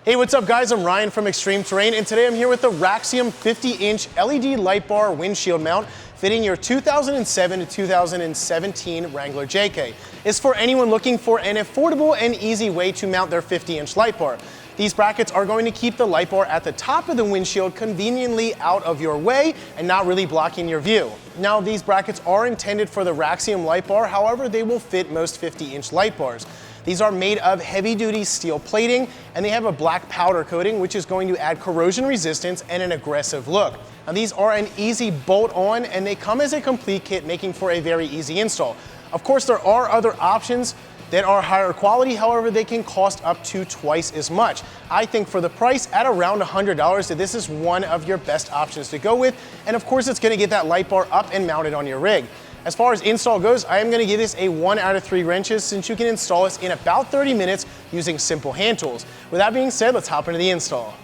Hey, what's up guys? I'm Ryan from ExtremeTerrain, and today I'm here with the Raxiom 50-inch LED light bar windshield mount fitting your 2007 to 2017 Wrangler JK. It's for anyone looking for an affordable and easy way to mount their 50-inch light bar. These brackets are going to keep the light bar at the top of the windshield conveniently out of your way and not really blocking your view. Now, these brackets are intended for the Raxiom light bar, however, they will fit most 50-inch light bars. These are made of heavy-duty steel plating, and they have a black powder coating, which is going to add corrosion resistance and an aggressive look. Now, these are an easy bolt-on, and they come as a complete kit, making for a very easy install. Of course, there are other options that are higher quality, however, they can cost up to twice as much. I think for the price, at around $100, that this is one of your best options to go with, and of course, it's gonna get that light bar up and mounted on your rig. As far as install goes, I am gonna give this a 1 out of 3 wrenches, since you can install this in about 30 minutes using simple hand tools. With that being said, let's hop into the install.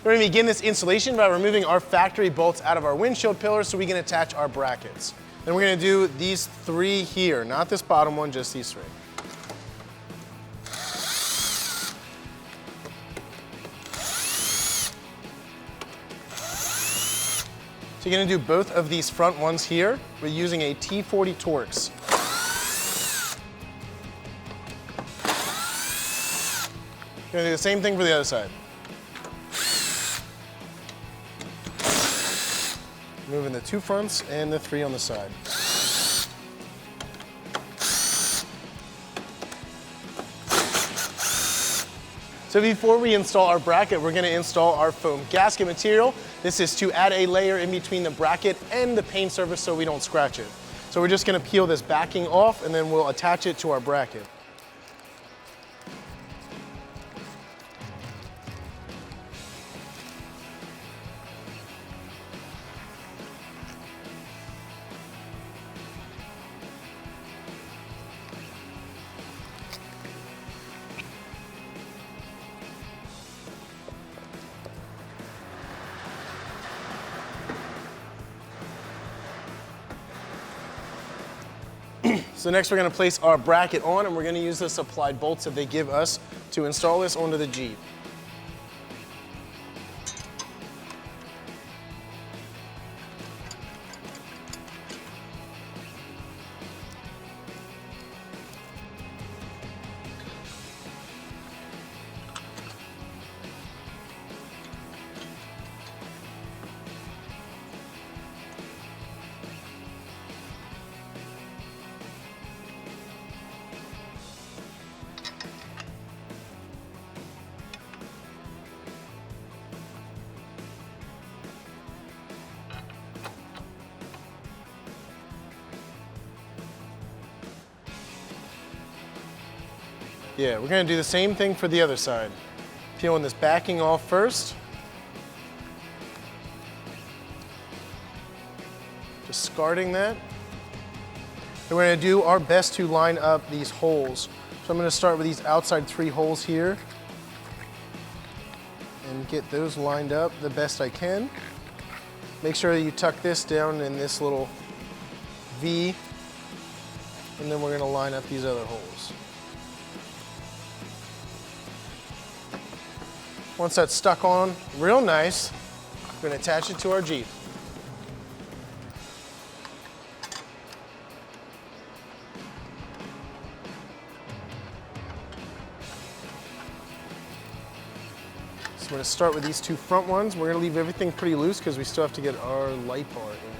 We're gonna begin this installation by removing our factory bolts out of our windshield pillars so we can attach our brackets. Then we're gonna do these 3 here, not this bottom one, just these 3. So you're gonna do both of these front ones here. We're using a T40 Torx. You're gonna do the same thing for the other side. Moving the 2 fronts and the 3 on the side. So before we install our bracket, we're gonna install our foam gasket material. This is to add a layer in between the bracket and the paint surface so we don't scratch it. So we're just gonna peel this backing off and then we'll attach it to our bracket. So next we're gonna place our bracket on, and we're gonna use the supplied bolts that they give us to install this onto the Jeep. Yeah, we're gonna do the same thing for the other side. Peeling this backing off first. Discarding that. And we're gonna do our best to line up these holes. So I'm gonna start with these outside 3 holes here and get those lined up the best I can. Make sure that you tuck this down in this little V, and then we're gonna line up these other holes. Once that's stuck on real nice, we're gonna attach it to our Jeep. So we're gonna start with these 2 front ones. We're gonna leave everything pretty loose because we still have to get our light bar in.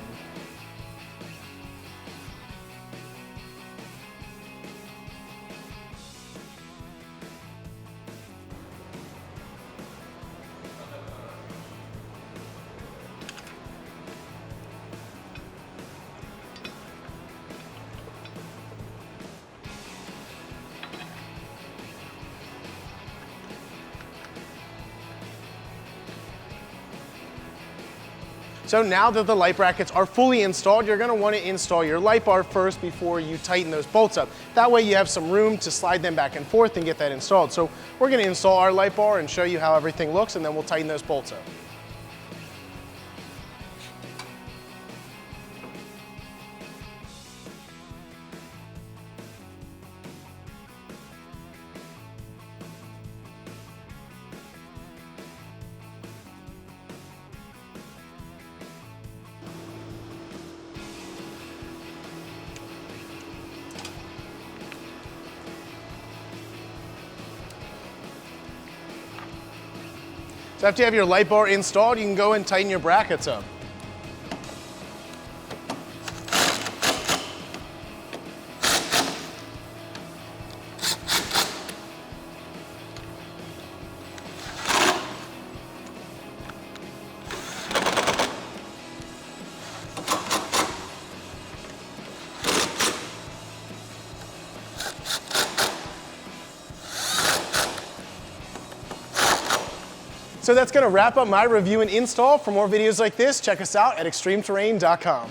So now that the light brackets are fully installed, you're gonna wanna install your light bar first before you tighten those bolts up. That way you have some room to slide them back and forth and get that installed. So we're gonna install our light bar and show you how everything looks, and then we'll tighten those bolts up. So after you have your light bar installed, you can go and tighten your brackets up. So that's going to wrap up my review and install. For more videos like this, check us out at ExtremeTerrain.com.